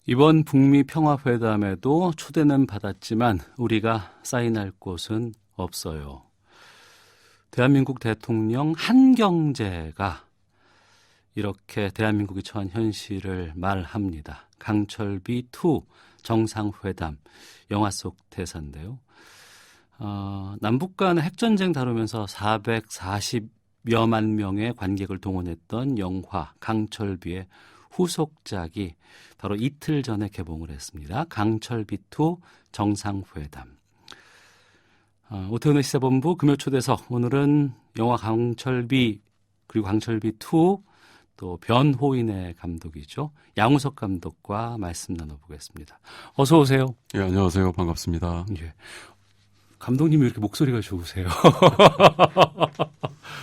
이번 북미 평화회담에도 초대는 받았지만 우리가 사인할 곳은 없어요. 대한민국 대통령 한경제가 이렇게 대한민국이 처한 현실을 말합니다. 강철비2 정상회담, 영화 속 대사인데요. 남북 간 핵전쟁 다루면서 440여만 명의 관객을 동원했던 영화 강철비의 후속작이 바로 이틀 전에 개봉을 했습니다. 강철비2 정상회담. 오태훈의 시사본부 금요초대석, 오늘은 영화 강철비 그리고 강철비2 또 변호인의 감독이죠. 양우석 감독과 말씀 나눠보겠습니다. 어서 오세요. 예, 안녕하세요. 반갑습니다. 예. 감독님이 이렇게 목소리가 좋으세요.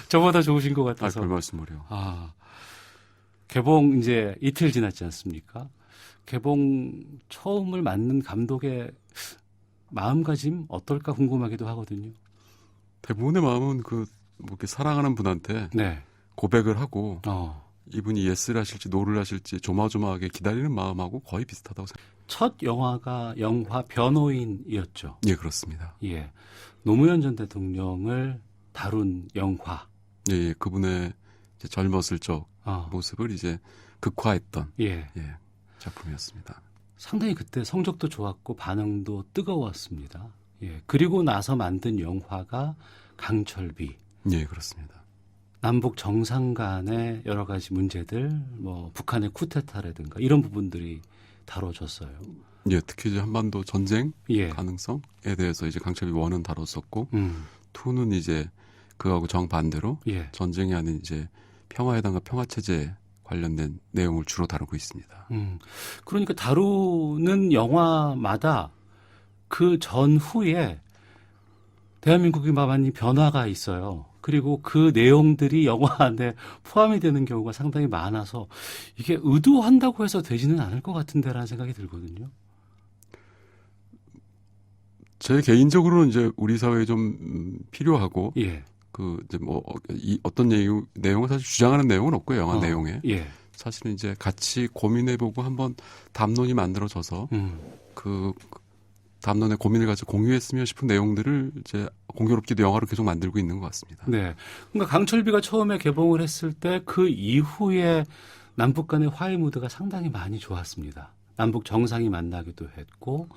저보다 좋으신 것 같아서. 별 말씀을요. 개봉 이제 이틀 지났지 않습니까? 개봉 처음을 맞는 감독의 마음가짐 어떨까 궁금하기도 하거든요. 대부분의 마음은 이렇게 사랑하는 분한테 네. 고백을 하고 이분이 예스를 하실지 노를 하실지 조마조마하게 기다리는 마음하고 거의 비슷하다고 생각합니다. 첫 영화가 영화 변호인이었죠. 예, 그렇습니다. 예. 노무현 전 대통령을 다룬 영화. 예, 그분의 이제 젊었을 적 모습을 이제 극화했던 작품이었습니다. 상당히 그때 성적도 좋았고 반응도 뜨거웠습니다. 예. 그리고 나서 만든 영화가 강철비. 예, 그렇습니다. 남북 정상 간의 여러 가지 문제들, 북한의 쿠데타라든가 이런 부분들이 다뤄졌어요. 예, 특히 이제 한반도 전쟁 가능성에 대해서 이제 강철비 1은 다뤘었고, 2는 이제 그거하고 정반대로 전쟁이 아닌 이제 평화회담과 평화체제 관련된 내용을 주로 다루고 있습니다. 그러니까 다루는 영화마다 그 전후에 대한민국이 많이 변화가 있어요. 그리고 그 내용들이 영화 안에 포함이 되는 경우가 상당히 많아서 이게 의도한다고 해서 되지는 않을 것 같은데라는 생각이 들거든요. 제 개인적으로는 이제 우리 사회에 좀 필요하고 어떤 내용을 사실 주장하는 내용은 없고요. 영화 내용에. 사실은 이제 같이 고민해보고 한번 담론이 만들어져서 그 담론의 고민을 가지고 공유했으면 싶은 내용들을 이제 공교롭게도 영화로 계속 만들고 있는 것 같습니다. 네. 그러니까 강철비가 처음에 개봉을 했을 때 그 이후에 남북 간의 화해 무드가 상당히 많이 좋았습니다. 남북 정상이 만나기도 했고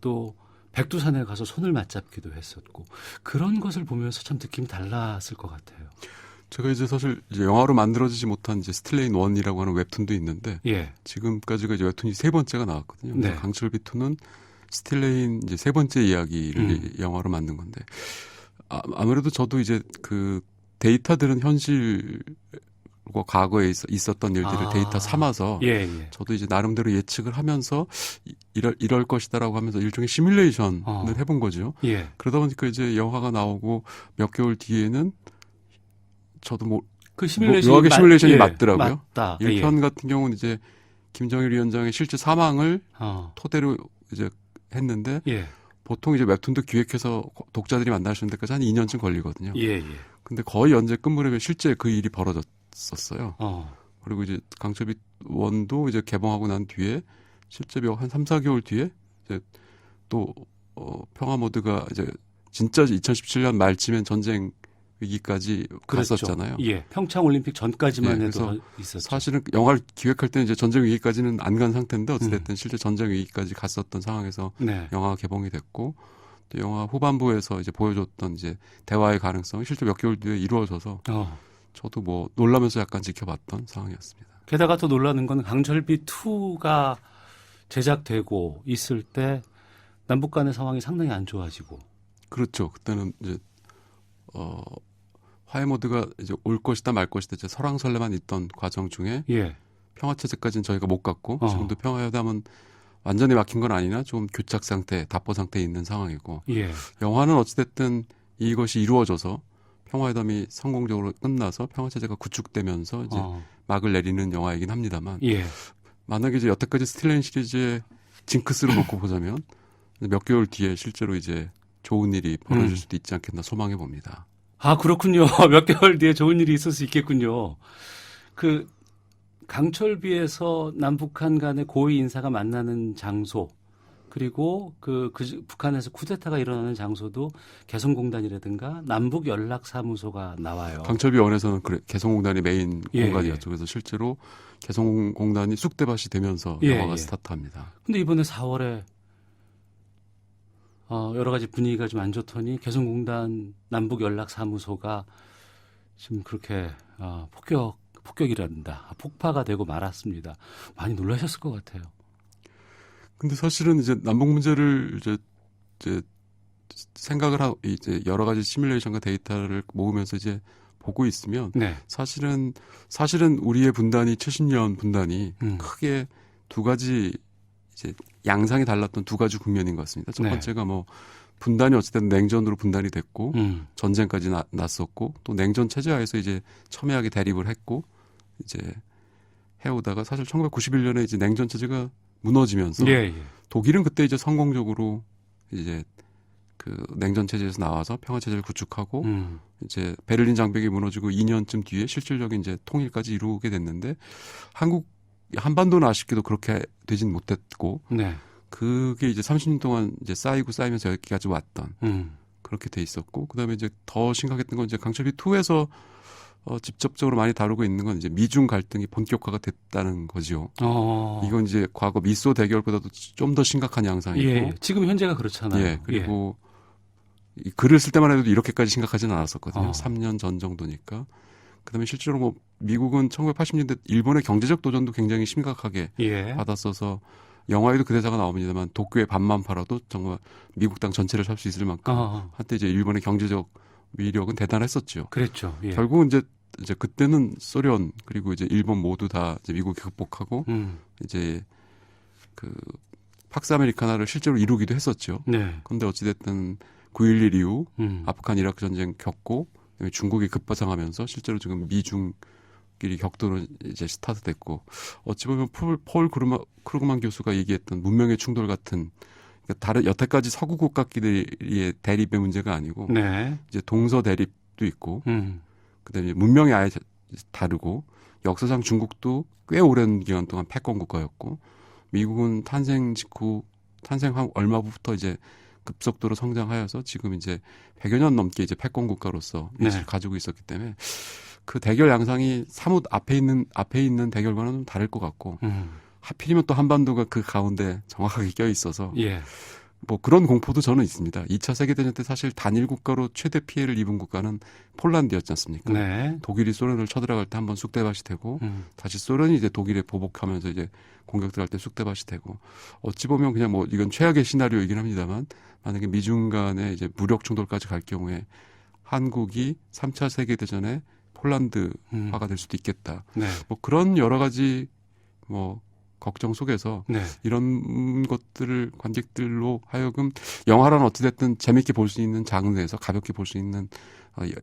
또 백두산에 가서 손을 맞잡기도 했었고 그런 것을 보면서 참 느낌이 달랐을 것 같아요. 제가 이제 사실 이제 영화로 만들어지지 못한 이제 스틸레인 1이라고 하는 웹툰도 있는데 지금까지가 이제 웹툰이 3번째가 나왔거든요. 네. 강철비 2는 스틸레인 이제 3번째 이야기를 영화로 만든 건데 아무래도 저도 이제 그 데이터들은 현실과 과거에 있었던 일들을 데이터 삼아서 저도 이제 나름대로 예측을 하면서 이럴 것이다라고 하면서 일종의 시뮬레이션을 해본 거죠. 그러다 보니까 이제 영화가 나오고 몇 개월 뒤에는 저도 그 시뮬레이션이 묘하게 시뮬레이션이 맞더라고요. 맞다. 1편 같은 경우는 이제 김정일 위원장의 실제 사망을 토대로 이제 했는데 보통 이제 웹툰도 기획해서 독자들이 만날 수 있는 데까지 한 2년쯤 걸리거든요. 근데 거의 연재 끝무렵에 실제 그 일이 벌어졌었어요. 그리고 이제 강철비 1도 이제 개봉하고 난 뒤에 실제 한 3, 4개월 뒤에 이제 또 평화 모드가 이제 진짜 2017년 말쯤엔 전쟁 위기까지 갔었잖아요. 평창 올림픽 전까지만 해도 있었죠. 사실은 영화를 기획할 때는 이제 전쟁 위기까지는 안 간 상태인데 어찌됐든 실제 전쟁 위기까지 갔었던 상황에서 영화가 개봉이 됐고 또 영화 후반부에서 이제 보여줬던 이제 대화의 가능성이 실제 몇 개월 뒤에 이루어져서 저도 놀라면서 약간 지켜봤던 상황이었습니다. 게다가 또 놀라는 건 강철비 2가 제작되고 있을 때 남북 간의 상황이 상당히 안 좋아지고. 그렇죠. 그때는 이제 화해 모드가 이제 올 것이다 말 것이다 이제 설왕설래만 있던 과정 중에 평화 체제까지는 저희가 못 갔고 지금도 평화회담은 완전히 막힌 건 아니나 좀 교착 상태, 답보 상태에 있는 상황이고 영화는 어찌됐든 이것이 이루어져서 평화회담이 성공적으로 끝나서 평화 체제가 구축되면서 이제 막을 내리는 영화이긴 합니다만 만약에 이제 여태까지 스틸레인 시리즈의 징크스를 놓고 보자면 몇 개월 뒤에 실제로 이제 좋은 일이 벌어질 수도 있지 않겠나 소망해 봅니다. 그렇군요. 몇 개월 뒤에 좋은 일이 있을 수 있겠군요. 강철비에서 남북한 간의 고위 인사가 만나는 장소 그리고 북한에서 쿠데타가 일어나는 장소도 개성공단이라든가 남북연락사무소가 나와요. 강철비 원에서는 개성공단이 메인 공간이었죠. 그래서 실제로 개성공단이 쑥대밭이 되면서 영화가 스타트합니다. 근데 이번에 4월에 여러 가지 분위기가 좀 안 좋더니 개성공단 남북연락사무소가 지금 그렇게 폭격이란다. 폭파가 되고 말았습니다. 많이 놀라셨을 것 같아요. 근데 사실은 이제 남북 문제를 이제 생각을 하고 이제 여러 가지 시뮬레이션과 데이터를 모으면서 이제 보고 있으면 사실은 우리의 분단이 70년 분단이 크게 두 가지 이제 양상이 달랐던 두 가지 국면인 것 같습니다. 첫 번째가 뭐 분단이 어쨌든 냉전으로 분단이 됐고 전쟁까지 났었고 또 냉전 체제 하에서 이제 첨예하게 대립을 했고 이제 해오다가 사실 1991년에 이제 냉전 체제가 무너지면서 독일은 그때 이제 성공적으로 이제 그 냉전 체제에서 나와서 평화 체제를 구축하고 이제 베를린 장벽이 무너지고 2년쯤 뒤에 실질적인 이제 통일까지 이루게 됐는데 한반도는 아쉽게도 그렇게 되진 못했고 그게 이제 30년 동안 이제 쌓이면서 여기까지 왔던 그렇게 돼 있었고 그다음에 이제 더 심각했던 건 이제 강철비 2에서 직접적으로 많이 다루고 있는 건 이제 미중 갈등이 본격화가 됐다는 거죠. 이건 이제 과거 미소 대결보다도 좀 더 심각한 양상이고. 지금 현재가 그렇잖아요. 그리고 이 글을 쓸 때만 해도 이렇게까지 심각하지는 않았었거든요. 3년 전 정도니까. 그다음에 실제로 뭐 미국은 1980년대 일본의 경제적 도전도 굉장히 심각하게 받았어서 영화에도 그 대사가 나옵니다만 도쿄의 반만 팔아도 정말 미국 땅 전체를 살 수 있을 만큼 한때 이제 일본의 경제적 위력은 대단했었죠. 그랬죠. 결국은 이제 그때는 소련 그리고 이제 일본 모두 다 이제 미국이 극복하고 이제 그 팍스 아메리카나를 실제로 이루기도 했었죠. 그런데 어찌됐든 9.11 이후 아프간 이라크 전쟁 겪고 중국이 급부상하면서 실제로 지금 미중끼리 격돌은 이제 스타트됐고 어찌 보면 폴 크루그만 교수가 얘기했던 문명의 충돌 같은 그러니까 여태까지 서구 국가끼리의 대립의 문제가 아니고 이제 동서 대립도 있고 그다음에 문명이 아예 다르고 역사상 중국도 꽤 오랜 기간 동안 패권 국가였고 미국은 탄생 얼마 후부터 이제 급속도로 성장하여서 지금 이제 100여 년 넘게 이제 패권 국가로서 위치를 가지고 있었기 때문에 그 대결 양상이 사뭇 앞에 있는 대결과는 좀 다를 것 같고 하필이면 또 한반도가 그 가운데 정확하게 껴 있어서 뭐 그런 공포도 저는 있습니다. 2차 세계대전 때 사실 단일 국가로 최대 피해를 입은 국가는 폴란드였지 않습니까? 독일이 소련을 쳐들어갈 때 한번 쑥대밭이 되고 다시 소련이 이제 독일에 보복하면서 이제 공격 들어갈 때 쑥대밭이 되고 어찌 보면 그냥 뭐 이건 최악의 시나리오이긴 합니다만 만약에 미중 간에 이제 무력 충돌까지 갈 경우에 한국이 3차 세계대전에 폴란드화가 될 수도 있겠다. 뭐 그런 여러 가지 뭐 걱정 속에서 이런 것들을 관객들로 하여금 영화라는 어찌됐든 재밌게 볼 수 있는 장르에서 가볍게 볼 수 있는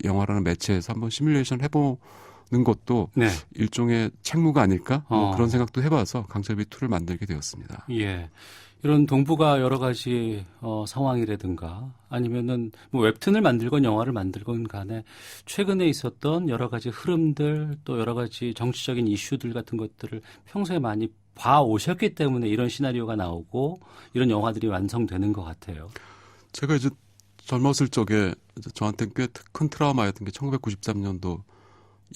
영화라는 매체에서 한번 시뮬레이션 해보는 것도 일종의 책무가 아닐까 뭐 그런 생각도 해봐서 강철비 2를 만들게 되었습니다. 이런 동북아 여러 가지 상황이라든가 아니면은 뭐 웹툰을 만들건 영화를 만들건 간에 최근에 있었던 여러 가지 흐름들 또 여러 가지 정치적인 이슈들 같은 것들을 평소에 많이 봐 오셨기 때문에 이런 시나리오가 나오고 이런 영화들이 완성되는 것 같아요. 제가 이제 젊었을 적에 저한테 꽤 큰 트라우마였던 게 1993년도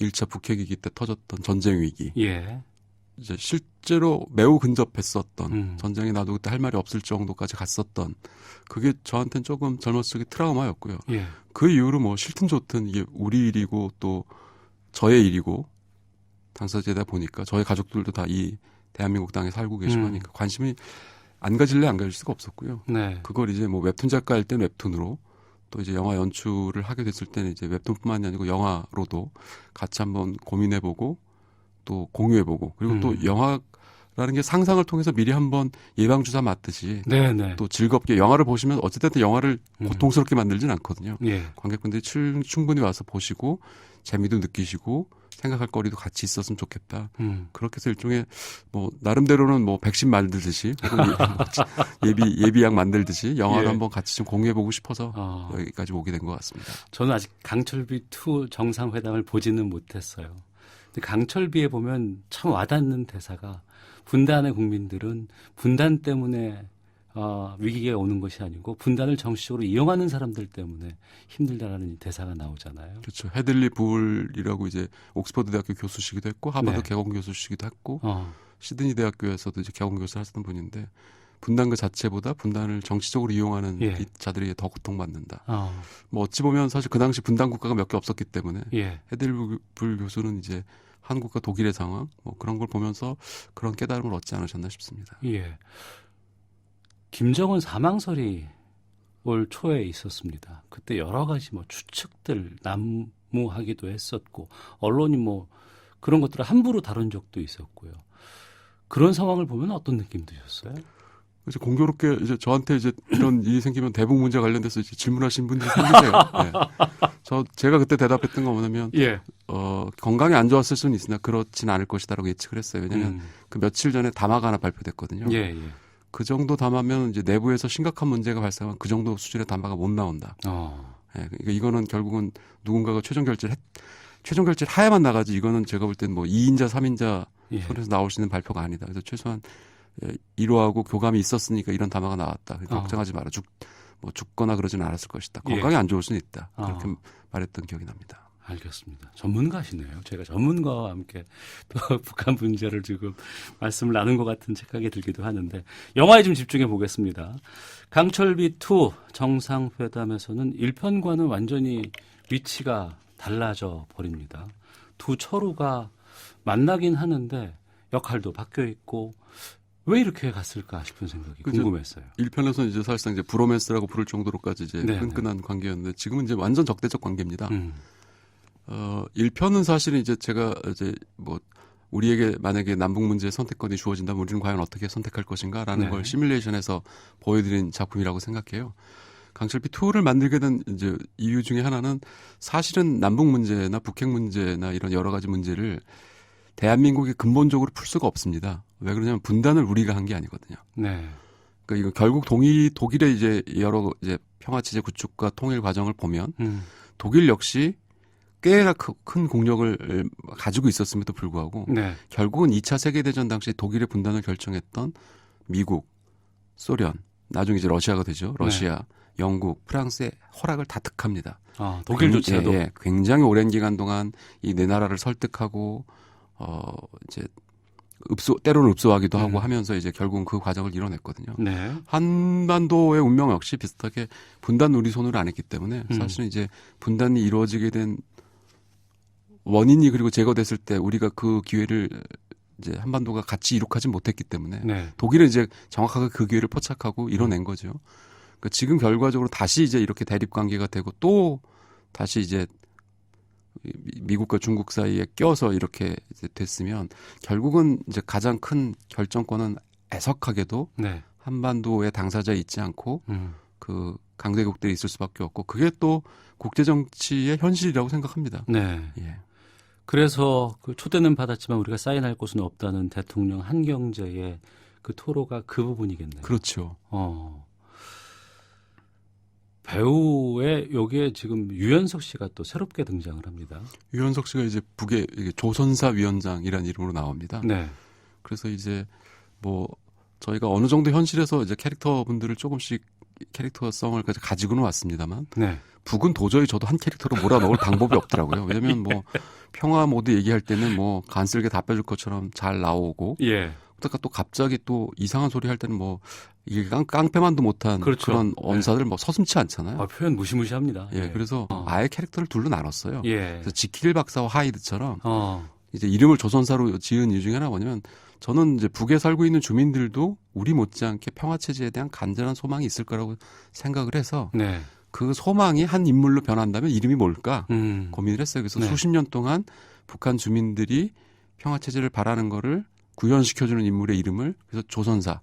1차 북핵위기 때 터졌던 전쟁 위기. 이제 실제로 매우 근접했었던 전쟁이 나도 그때 할 말이 없을 정도까지 갔었던 그게 저한테는 조금 젊었을 적에 트라우마였고요. 그 이후로 뭐 싫든 좋든 이게 우리 일이고 또 저의 일이고 당사자다 보니까 저의 가족들도 다 이 대한민국 땅에 살고 계시고 하니까 관심이 안 가질래 안 가질 수가 없었고요. 그걸 이제 뭐 웹툰 작가일 때는 웹툰으로 또 이제 영화 연출을 하게 됐을 때는 이제 웹툰뿐만이 아니고 영화로도 같이 한번 고민해보고 또 공유해보고 그리고 또 영화라는 게 상상을 통해서 미리 한번 예방주사 맞듯이 또 즐겁게 영화를 보시면 어쨌든 영화를 고통스럽게 만들진 않거든요. 관객분들이 충분히 와서 보시고 재미도 느끼시고 생각할 거리도 같이 있었으면 좋겠다. 그렇게 해서 일종의 뭐 나름대로는 뭐 백신 만들듯이 예비약 만들듯이 영화를 한번 같이 좀 공유해보고 싶어서 여기까지 오게 된 것 같습니다. 저는 아직 강철비 2 정상회담을 보지는 못했어요. 강철비에 보면 참 와닿는 대사가 분단의 국민들은 분단 때문에 위기가 오는 것이 아니고 분단을 정치적으로 이용하는 사람들 때문에 힘들다라는 대사가 나오잖아요. 그렇죠. 헤들리 불이라고 이제 옥스퍼드 대학교 교수시기도 했고 하버드 네. 개공 교수시기도 했고 시드니 대학교에서도 이제 개공 교수를 하셨던 분인데 분단 그 자체보다 분단을 정치적으로 이용하는 예. 이 자들이 더 고통받는다. 뭐 어찌 보면 사실 그 당시 분단 국가가 몇 개 없었기 때문에 예. 헤들리 불 교수는 이제 한국과 독일의 상황 뭐 그런 걸 보면서 그런 깨달음을 얻지 않으셨나 싶습니다. 예. 김정은 사망설이 올 초에 있었습니다. 그때 여러 가지 뭐 추측들 난무하기도 했었고 언론이 뭐 그런 것들을 함부로 다룬 적도 있었고요. 그런 상황을 보면 어떤 느낌 드셨어요? 이제 공교롭게 이제 저한테 이제 이런 일이 생기면 대북 문제 관련돼서 이제 질문하신 분들이 생기세요. 네. 제가 그때 대답했던 건 뭐냐면 예. 건강이 안 좋았을 수는 있으나 그렇진 않을 것이다라고 예측을 했어요. 왜냐하면 그 며칠 전에 담화가 하나 발표됐거든요. 예, 예. 그 정도 담화면 이제 내부에서 심각한 문제가 발생하면 그 정도 수준의 담화가 못 나온다. 예, 그러니까 이거는 결국은 누군가가 최종 결제를 해야만 나가지 이거는 제가 볼 때는 뭐 2인자, 3인자 예. 손에서 나올 수 있는 발표가 아니다. 그래서 최소한 이로하고 교감이 있었으니까 이런 담화가 나왔다. 걱정하지 마라. 죽거나 그러지는 않았을 것이다. 건강이 안 좋을 수는 있다. 그렇게 말했던 기억이 납니다. 알겠습니다. 전문가시네요. 제가 전문가와 함께 또 북한 문제를 지금 말씀을 나눈 것 같은 착각이 들기도 하는데 영화에 좀 집중해 보겠습니다. 강철비2 정상회담에서는 1편과는 완전히 위치가 달라져 버립니다. 두 철우가 만나긴 하는데 역할도 바뀌어 있고 왜 이렇게 갔을까 싶은 생각이 궁금했어요. 1편에서는 이제 사실상 이제 브로맨스라고 부를 정도로까지 이제 끈끈한 관계였는데 지금은 이제 완전 적대적 관계입니다. 1편은 사실은 이제 제가 이제 뭐 우리에게 만약에 남북 문제의 선택권이 주어진다면 우리는 과연 어떻게 선택할 것인가라는 걸 시뮬레이션에서 보여드린 작품이라고 생각해요. 강철비 2를 만들게 된 이제 이유 중에 하나는 사실은 남북 문제나 북핵 문제나 이런 여러 가지 문제를 대한민국이 근본적으로 풀 수가 없습니다. 왜 그러냐면 분단을 우리가 한 게 아니거든요. 네. 그러니까 이거 결국 독일의 이제 여러 이제 평화체제 구축과 통일 과정을 보면 독일 역시 꽤나 큰 공력을 가지고 있었음에도 불구하고 결국은 2차 세계대전 당시 독일의 분단을 결정했던 미국, 소련, 나중에 이제 러시아가 되죠. 러시아, 영국, 프랑스의 허락을 다 득합니다. 독일조차도 굉장히 오랜 기간 동안 이 네 나라를 설득하고 이제 때로는 읍소하기도 하고 하면서 이제 결국은 그 과정을 이뤄냈거든요. 한반도의 운명 역시 비슷하게 분단 우리 손으로 안 했기 때문에 사실은 이제 분단이 이루어지게 된 원인이 그리고 제거됐을 때 우리가 그 기회를 이제 한반도가 같이 이룩하지 못했기 때문에 독일은 이제 정확하게 그 기회를 포착하고 이뤄낸 거죠. 그러니까 지금 결과적으로 다시 이제 이렇게 대립 관계가 되고 또 다시 이제 미국과 중국 사이에 껴서 이렇게 이제 됐으면 결국은 이제 가장 큰 결정권은 애석하게도 한반도의 당사자에 있지 않고 그 강대국들이 있을 수밖에 없고 그게 또 국제 정치의 현실이라고 생각합니다. 예. 그래서 그 초대는 받았지만 우리가 사인할 곳은 없다는 대통령 한경재의 그 토로가 그 부분이겠네요. 그렇죠. 배우의 여기에 지금 유연석 씨가 또 새롭게 등장을 합니다. 유연석 씨가 이제 북의 조선사 위원장이라는 이름으로 나옵니다. 그래서 이제 뭐 저희가 어느 정도 현실에서 이제 캐릭터분들을 조금씩 캐릭터성을 가지고는 왔습니다만 북은 도저히 저도 한 캐릭터로 몰아넣을 방법이 없더라고요. 왜냐하면 뭐 평화 모드 얘기할 때는 뭐 간쓸게 다 빼줄 것처럼 잘 나오고 그러다가 또 갑자기 또 이상한 소리 할 때는 뭐 이게 깡패만도 못한 그런 언사들 뭐 서슴치 않잖아요. 표현 무시무시합니다. 그래서 아예 캐릭터를 둘로 나눴어요. 그래서 지킬 박사와 하이드처럼 이제 이름을 조선사로 지은 이유 중에 하나가 뭐냐면 저는 이제 북에 살고 있는 주민들도 우리 못지않게 평화 체제에 대한 간절한 소망이 있을 거라고 생각을 해서 그 소망이 한 인물로 변한다면 이름이 뭘까 고민을 했어요. 그래서 수십 년 동안 북한 주민들이 평화 체제를 바라는 거를 구현시켜주는 인물의 이름을 그래서 조선사.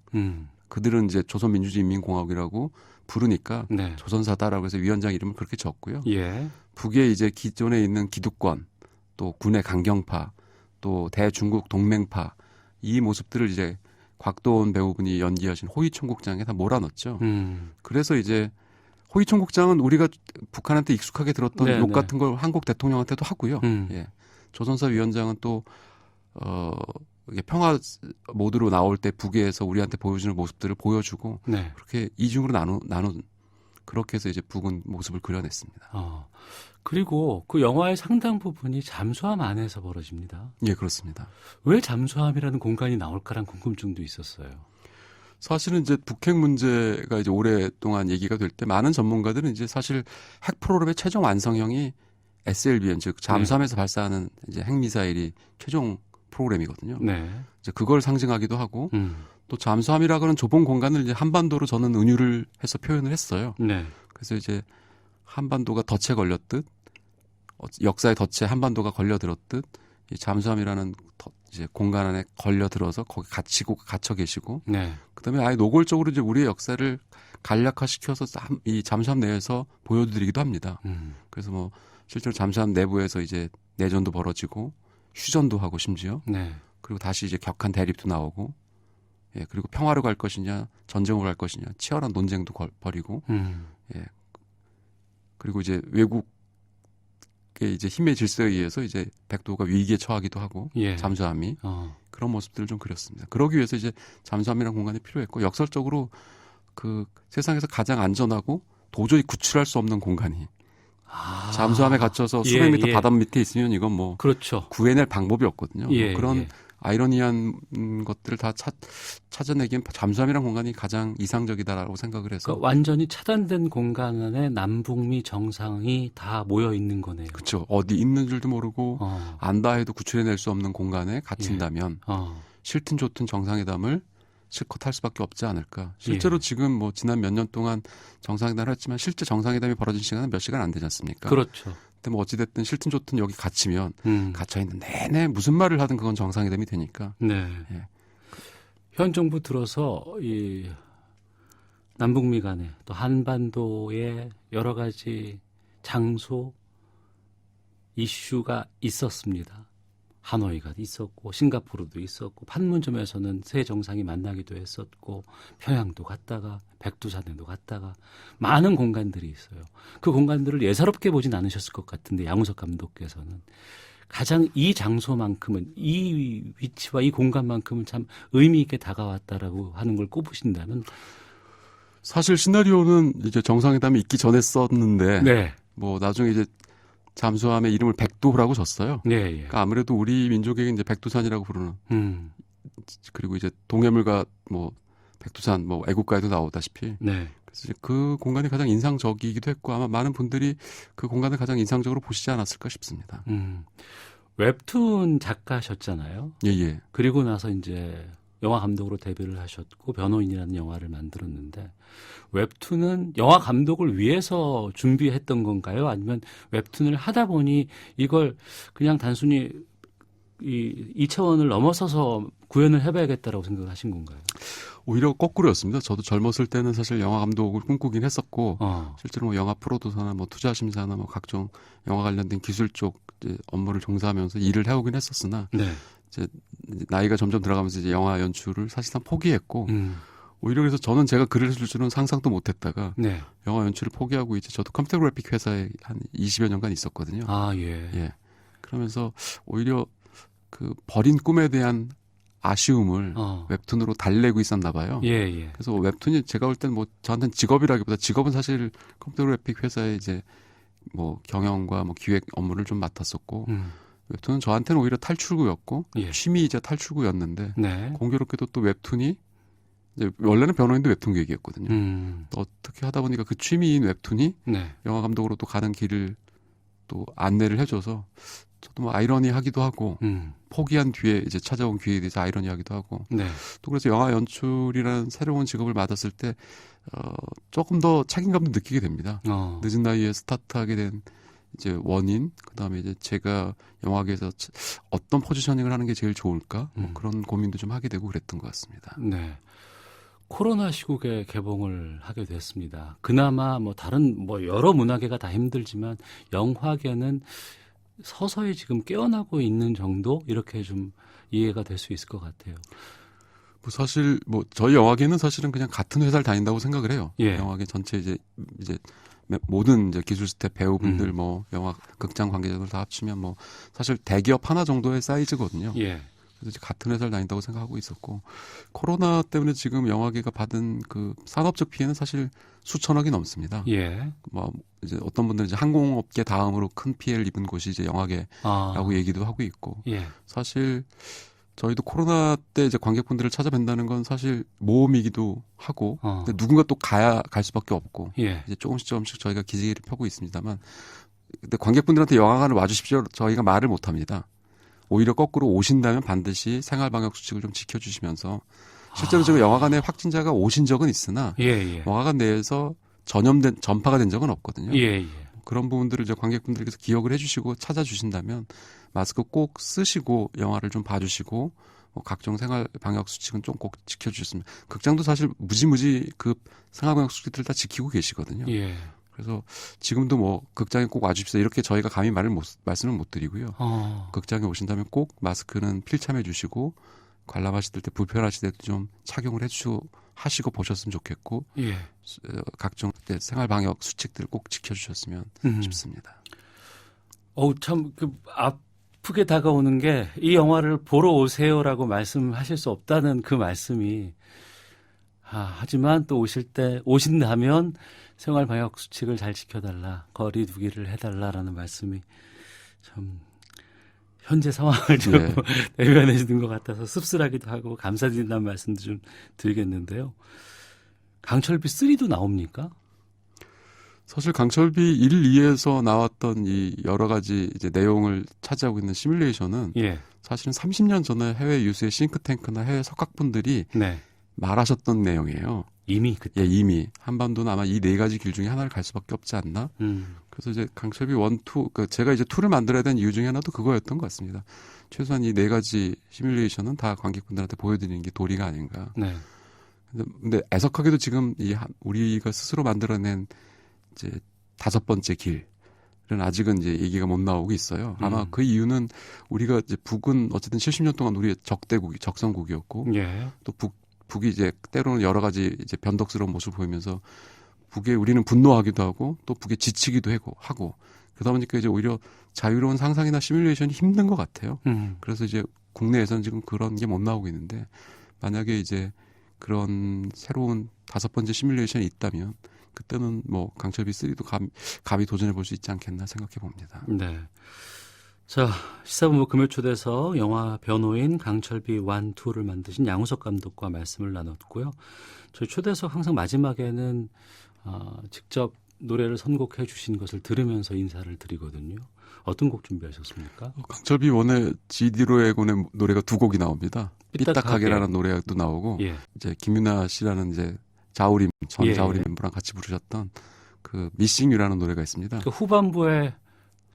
그들은 이제 조선민주주의인민공화국이라고 부르니까 조선사다라고 해서 위원장 이름을 그렇게 적고요. 북에 이제 기존에 있는 기득권, 또 군의 강경파, 또 대중국 동맹파 이 모습들을 이제 곽도원 배우분이 연기하신 호위총국장에 다 몰아넣었죠. 그래서 이제 호위총국장은 우리가 북한한테 익숙하게 들었던 욕 같은 걸 한국 대통령한테도 하고요. 조선사 위원장은 또 이게 평화 모드로 나올 때 북에서 우리한테 보여주는 모습들을 보여주고 네. 그렇게 이중으로 나눈 그렇게 해서 이제 북은 모습을 그려냈습니다. 그리고 그 영화의 상당 부분이 잠수함 안에서 벌어집니다. 예, 그렇습니다. 왜 잠수함이라는 공간이 나올까란 궁금증도 있었어요. 사실은 이제 북핵 문제가 이제 오랫동안 얘기가 될 때 많은 전문가들은 이제 사실 핵 프로그램의 최종 완성형이 SLBM 즉 잠수함에서 발사하는 이제 핵미사일이 최종 프로그램이거든요. 네. 이제 그걸 상징하기도 하고 또 잠수함이라고는 좁은 공간을 이제 한반도로 저는 은유를 해서 표현을 했어요. 네. 그래서 이제 한반도가 덫에 걸렸듯 역사의 덫에 한반도가 걸려들었듯 이 잠수함이라는 이제 공간 안에 걸려들어서 거기 갇혀 계시고 네. 그다음에 아예 노골적으로 이제 우리의 역사를 간략화시켜서 이 잠수함 내에서 보여드리기도 합니다. 그래서 뭐 실제로 잠수함 내부에서 이제 내전도 벌어지고 휴전도 하고 심지어 네. 그리고 다시 이제 격한 대립도 나오고 예 그리고 평화로 갈 것이냐 전쟁으로 갈 것이냐 치열한 논쟁도 벌이고 예 그리고 이제 외국의 이제 힘의 질서에 의해서 이제 백도가 위기에 처하기도 하고 예. 잠수함이 그런 모습들을 좀 그렸습니다. 그러기 위해서 이제 잠수함이라는 공간이 필요했고 역설적으로 그 세상에서 가장 안전하고 도저히 구출할 수 없는 공간이 잠수함에 갇혀서 수백 미터 바다 밑에 있으면 이건 뭐 그렇죠. 구해낼 방법이 없거든요. 예, 그런 예. 아이러니한 것들을 다 찾아내기엔 잠수함이라는 공간이 가장 이상적이다라고 생각을 해서 그러니까 완전히 차단된 공간 안에 남북미 정상이 다 모여 있는 거네요. 그렇죠. 어디 있는 줄도 모르고 안다 해도 구출해낼 수 없는 공간에 갇힌다면 싫든 좋든 정상회담을 실컷 할 수밖에 없지 않을까. 실제로 지금 뭐 지난 몇 년 동안 정상회담을 했지만 실제 정상회담이 벌어진 시간은 몇 시간 안 되지 않습니까? 그렇죠. 근데 뭐 어찌됐든 싫든 좋든 여기 갇히면 갇혀있는 내내 무슨 말을 하든 그건 정상회담이 되니까. 네. 예. 현 정부 들어서 이 남북미 간에 또 한반도의 여러 가지 장소 이슈가 있었습니다. 하노이가 있었고 싱가포르도 있었고 판문점에서는 세 정상이 만나기도 했었고 평양도 갔다가 백두산에도 갔다가 많은 공간들이 있어요. 그 공간들을 예사롭게 보진 않으셨을 것 같은데 양우석 감독께서는 가장 이 장소만큼은 이 위치와 이 공간만큼은 참 의미 있게 다가왔다라고 하는 걸 꼽으신다면 사실 시나리오는 이제 정상회담이 있기 전에 썼는데 네. 뭐 나중에 이제 잠수함의 이름을 백도라고 줬어요. 네, 예. 그러니까 아무래도 우리 민족에게 이제 백두산이라고 부르는 그리고 이제 동해물과 뭐 백두산 뭐 애국가에도 나오다시피 네. 그래서 이제 그 공간이 가장 인상적이기도 했고 아마 많은 분들이 그 공간을 가장 인상적으로 보시지 않았을까 싶습니다. 웹툰 작가셨잖아요. 예. 그리고 나서 이제 영화 감독으로 데뷔를 하셨고 변호인이라는 영화를 만들었는데 웹툰은 영화 감독을 위해서 준비했던 건가요? 아니면 웹툰을 하다 보니 이걸 그냥 단순히 이 차원을 넘어서서 구현을 해봐야겠다라고 생각하신 건가요? 오히려 거꾸로였습니다. 저도 젊었을 때는 사실 영화 감독을 꿈꾸긴 했었고 실제로 뭐 영화 프로듀서나 뭐 투자 심사나 뭐 각종 영화 관련된 기술 쪽 이제 업무를 종사하면서 일을 해오긴 했었으나 네. 이제 나이가 점점 들어가면서 이제 영화 연출을 사실상 포기했고 오히려 그래서 저는 제가 글을 쓸 줄은 상상도 못했다가 네. 영화 연출을 포기하고 이제 저도 컴퓨터 그래픽 회사에 한 20여 년간 있었거든요. 아, 예. 예. 그러면서 오히려 그 버린 꿈에 대한 아쉬움을 웹툰으로 달래고 있었나 봐요. 예. 그래서 웹툰이 제가 볼 때는 뭐 저한테는 직업이라기보다 직업은 사실 컴퓨터 그래픽 회사에 이제 뭐 경영과 뭐 기획 업무를 좀 맡았었고 웹툰은 저한테는 오히려 탈출구였고 취미이자 탈출구였는데 공교롭게도 또 웹툰이 이제 원래는 변호인도 웹툰 기획이었거든요. 또 어떻게 하다 보니까 그 취미인 웹툰이 영화 감독으로 또 가는 길을 또 안내를 해줘서 저도 뭐 아이러니하기도 하고 포기한 뒤에 이제 찾아온 기회에 대해서 아이러니하기도 하고 또 그래서 영화 연출이라는 새로운 직업을 맡았을 때 조금 더 책임감도 느끼게 됩니다. 늦은 나이에 스타트하게 된 이제 원인, 그다음에 이제 제가 영화계에서 어떤 포지셔닝을 하는 게 제일 좋을까 뭐 그런 고민도 좀 하게 되고 그랬던 것 같습니다. 네. 코로나 시국에 개봉을 하게 됐습니다. 그나마 뭐 다른 뭐 여러 문화계가 다 힘들지만 영화계는 서서히 지금 깨어나고 있는 정도 이렇게 좀 이해가 될 수 있을 것 같아요. 뭐 사실 뭐 저희 영화계는 사실은 그냥 같은 회사를 다닌다고 생각을 해요. 영화계 전체 이제 모든 이제 기술 스텝 배우분들 뭐 영화 극장 관계자들 다 합치면 뭐 사실 대기업 하나 정도의 사이즈거든요. 예. 그래서 이제 같은 회사를 다닌다고 생각하고 있었고 코로나 때문에 지금 영화계가 받은 그 산업적 피해는 사실 수천억이 넘습니다. 예. 뭐 이제 어떤 분들은 이제 항공업계 다음으로 큰 피해를 입은 곳이 이제 영화계라고 얘기도 하고 있고 예. 사실 저희도 코로나 때 이제 관객분들을 찾아뵌다는 건 사실 모험이기도 하고 근데 누군가 또 갈 수밖에 없고 예. 이제 조금씩 저희가 기지개를 펴고 있습니다만 근데 관객분들한테 영화관을 와주십시오 저희가 말을 못합니다. 오히려 거꾸로 오신다면 반드시 생활방역 수칙을 좀 지켜주시면서 실제로 지금 영화관에 확진자가 오신 적은 있으나 영화관 내에서 전파가 된 적은 없거든요. 그런 부분들을 이제 관객분들께서 기억을 해주시고 찾아주신다면 마스크 꼭 쓰시고 영화를 좀 봐주시고 각종 생활 방역 수칙은 좀 꼭 지켜주셨으면 극장도 사실 무지무지 그 생활 방역 수칙들 다 지키고 계시거든요. 그래서 지금도 뭐 극장에 꼭 와주십시오 이렇게 저희가 감히 말씀을 못 드리고요. 극장에 오신다면 꼭 마스크는 필참해 주시고 관람하실 때 불편하실 때도 좀 착용을 하시고 보셨으면 좋겠고 각종 생활 방역 수칙들 꼭 지켜주셨으면 싶습니다. 참 아프게 다가오는 게 이 영화를 보러 오세요라고 말씀하실 수 없다는 그 말씀이 하지만 또 오신다면 생활 방역 수칙을 잘 지켜달라, 거리 두기를 해달라라는 말씀이 참 현재 상황을 좀 대변해 주는 것 같아서 씁쓸하기도 하고 감사드린다는 말씀도 좀 드리겠는데요. 강철비 3도 나옵니까? 사실 강철비 1, 2에서 나왔던 이 여러 가지 이제 내용을 차지하고 있는 시뮬레이션은 사실은 30년 전에 해외 유수의 싱크탱크나 해외 석학분들이 말하셨던 내용이에요. 이미 그때? 이미 한반도는 아마 이 네 가지 길 중에 하나를 갈 수밖에 없지 않나. 그래서 이제 강철비 1, 2, 그러니까 제가 이제 2를 만들어야 되는 이유 중에 하나도 그거였던 것 같습니다. 최소한 이 네 가지 시뮬레이션은 다 관객분들한테 보여드리는 게 도리가 아닌가. 근데 애석하게도 지금 우리가 스스로 만들어낸 이제 5번째 길은 아직은 이제 얘기가 못 나오고 있어요. 아마 그 이유는 우리가 이제 북은 어쨌든 70년 동안 우리의 적성국이었고 또 북이 이제 때로는 여러 가지 이제 변덕스러운 모습을 보이면서 북에 우리는 분노하기도 하고 또 북에 지치기도 하고 그러다 보니까 이제 오히려 자유로운 상상이나 시뮬레이션이 힘든 것 같아요. 그래서 이제 국내에서는 지금 그런 게 못 나오고 있는데 만약에 이제 그런 새로운 5번째 시뮬레이션이 있다면 그때는 뭐 강철비 3도 감히 도전해 볼 수 있지 않겠나 생각해 봅니다. 네. 자, 시사본부 금요 초대석 영화 변호인 강철비 1, 2를 만드신 양우석 감독과 말씀을 나눴고요. 저희 초대석 항상 마지막에는 직접 노래를 선곡해 주신 것을 들으면서 인사를 드리거든요. 어떤 곡 준비하셨습니까? 강철비 1의 GD로의곤의 노래가 2곡이 나옵니다. 삐딱하게라는 노래도 나오고 이제 김윤아 씨라는 이제 자우림 멤버랑 같이 부르셨던 그 미싱 유라는 노래가 있습니다. 그 후반부에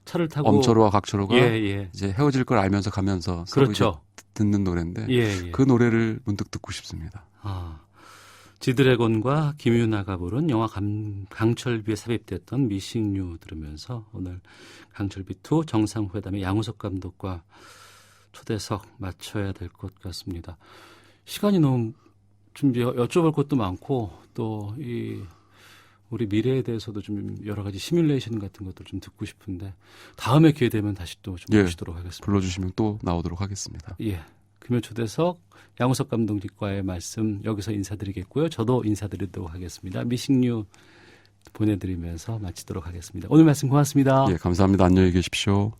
차를 타고 엄철호와 각철호가 이제 헤어질 걸 알면서 가면서 서로 이제 듣는 노래인데 그 노래를 문득 듣고 싶습니다. 지드래곤과 김윤아가 부른 영화 강철비에 삽입됐던 미싱 유 들으면서 오늘 강철비 2 정상회담의 양우석 감독과 초대석 마쳐야 될 것 같습니다. 시간이 너무 좀 여쭤볼 것도 많고 또 우리 미래에 대해서도 좀 여러 가지 시뮬레이션 같은 것도 좀 듣고 싶은데 다음에 기회 되면 다시 또 좀 모시도록 하겠습니다. 불러주시면 또 나오도록 하겠습니다. 금요 초대석 양우석 감독님과의 말씀 여기서 인사드리겠고요. 저도 인사드리도록 하겠습니다. 미싱유 보내드리면서 마치도록 하겠습니다. 오늘 말씀 고맙습니다. 감사합니다. 안녕히 계십시오.